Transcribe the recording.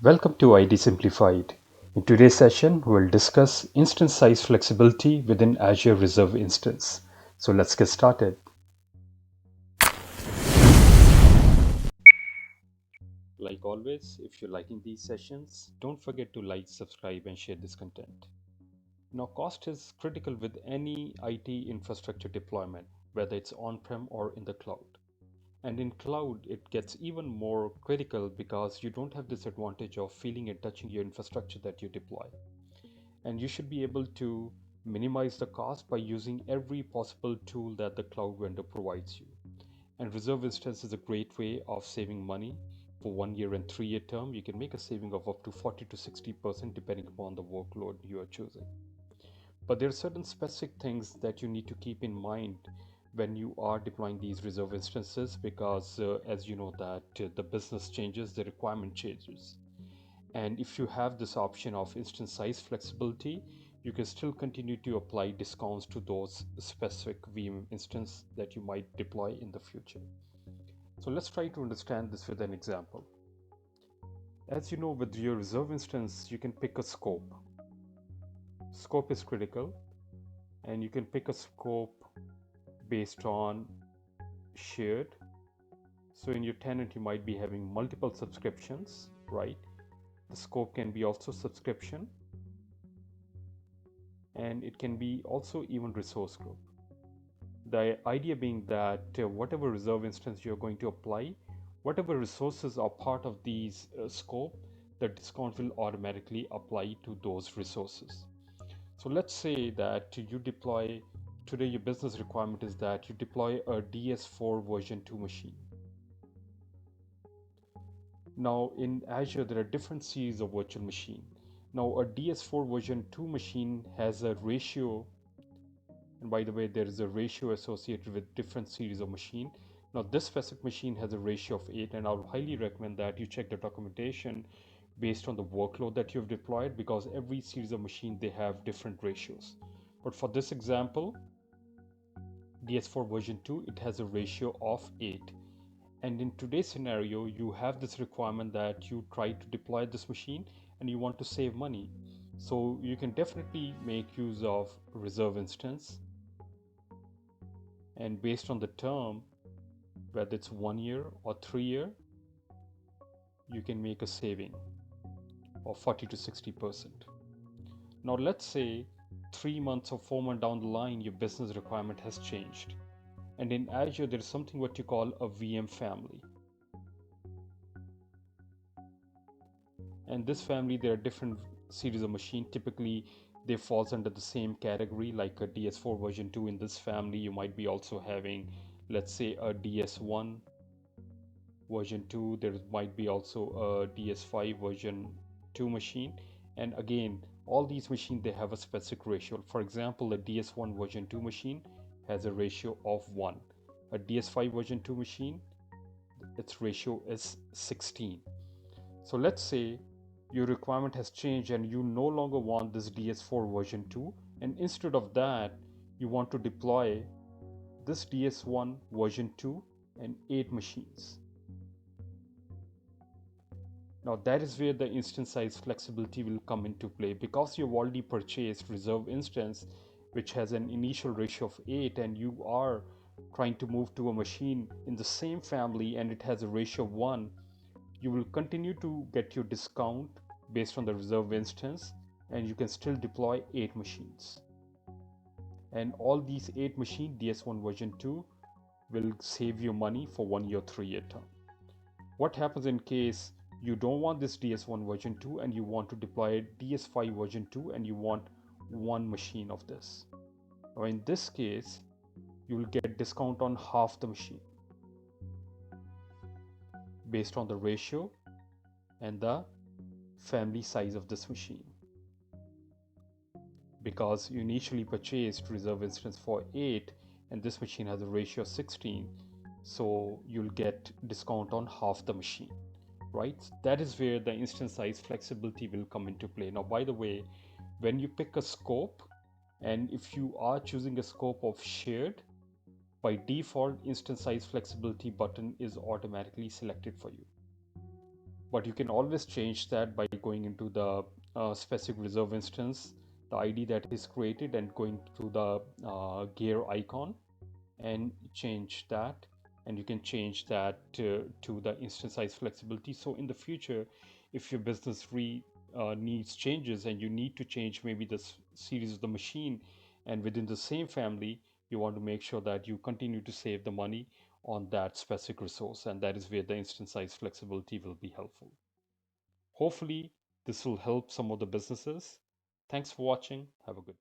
Welcome to ID Simplified. In today's session, we'll discuss instance size flexibility within Azure Reserve Instance. So let's get started. Like always, if you're liking these sessions, don't forget to like, subscribe, and share this content. Now, cost is critical with any IT infrastructure deployment, whether it's on-prem or in the cloud. And in cloud, it gets even more critical because you don't have this advantage of feeling and touching your infrastructure that you deploy. And you should be able to minimize the cost by using every possible tool that the cloud vendor provides you. And reserve instance is a great way of saving money. For 1 year and 3 year term, you can make a saving of up to 40 to 60% depending upon the workload you are choosing. But there are certain specific things that you need to keep in mind when you are deploying these reserve instances because as you know that the business changes, the requirement changes. And if you have this option of instance size flexibility, you can still continue to apply discounts to those specific VM instance that you might deploy in the future. So let's try to understand this with an example. As you know, with your reserve instance, you can pick a scope. Scope is critical, and you can pick a scope based on shared. So in your tenant, you might be having multiple subscriptions, right? The scope can be also subscription, and it can be also even resource group. The idea being that whatever reserve instance you're going to apply, whatever resources are part of these scope, the discount will automatically apply to those resources. So let's say that you deploy, today your business requirement is that you deploy a DS4 version 2 machine. Now in Azure, there are different series of virtual machine. Now a DS4 version 2 machine has a ratio, and by the way, there is a ratio associated with different series of machine. Now this specific machine has a ratio of 8, and I would highly recommend that you check the documentation based on the workload that you've deployed, because every series of machine, they have different ratios. But for this example, DS4 version 2, it has a ratio of 8. And in today's scenario, you have this requirement that you try to deploy this machine and you want to save money. So you can definitely make use of reserve instance, and based on the term, whether it's 1 year or 3 year, you can make a saving of 40 to 60%. Now let's say 3 months or 4 months down the line, your business requirement has changed. And in Azure, there is something what you call a VM family. And this family, there are different series of machine. Typically, they falls under the same category, like a DS4 version 2. In this family, you might be also having, let's say, a DS1 version 2. There might be also a DS5 version 2 machine. And again, all these machines, they have a specific ratio. For example, a DS1 version 2 machine has a ratio of 1. A DS5 version 2 machine, its ratio is 16. So let's say your requirement has changed and you no longer want this DS4 version 2, and instead of that, you want to deploy this DS1 version 2 and 8 machines. Now that is where the instance size flexibility will come into play, because you've already purchased reserve instance which has an initial ratio of 8, and you are trying to move to a machine in the same family and it has a ratio of 1. You will continue to get your discount based on the reserve instance, and you can still deploy 8 machines. And all these 8 machines, DS1 version 2, will save you money for 1 year, 3 year term. What happens in case you don't want this DS1 version 2 and you want to deploy DS5 version 2 and you want one machine of this? Now in this case, you will get discount on half the machine based on the ratio and the family size of this machine. Because you initially purchased reserve instance for 8 and this machine has a ratio of 16, so you'll get discount on half the machine, right? That is where the instance size flexibility will come into play. Now by the way, when you pick a scope, and if you are choosing a scope of shared, by default instance size flexibility button is automatically selected for you. But you can always change that by going into the specific reserve instance, the ID that is created, and going to the gear icon and change that. And you can change that to the instance size flexibility. So in the future, if your business needs changes and you need to change maybe the series of the machine, and within the same family, you want to make sure that you continue to save the money on that specific resource, and that is where the instance size flexibility will be helpful. Hopefully, this will help some of the businesses. Thanks for watching. Have a good day.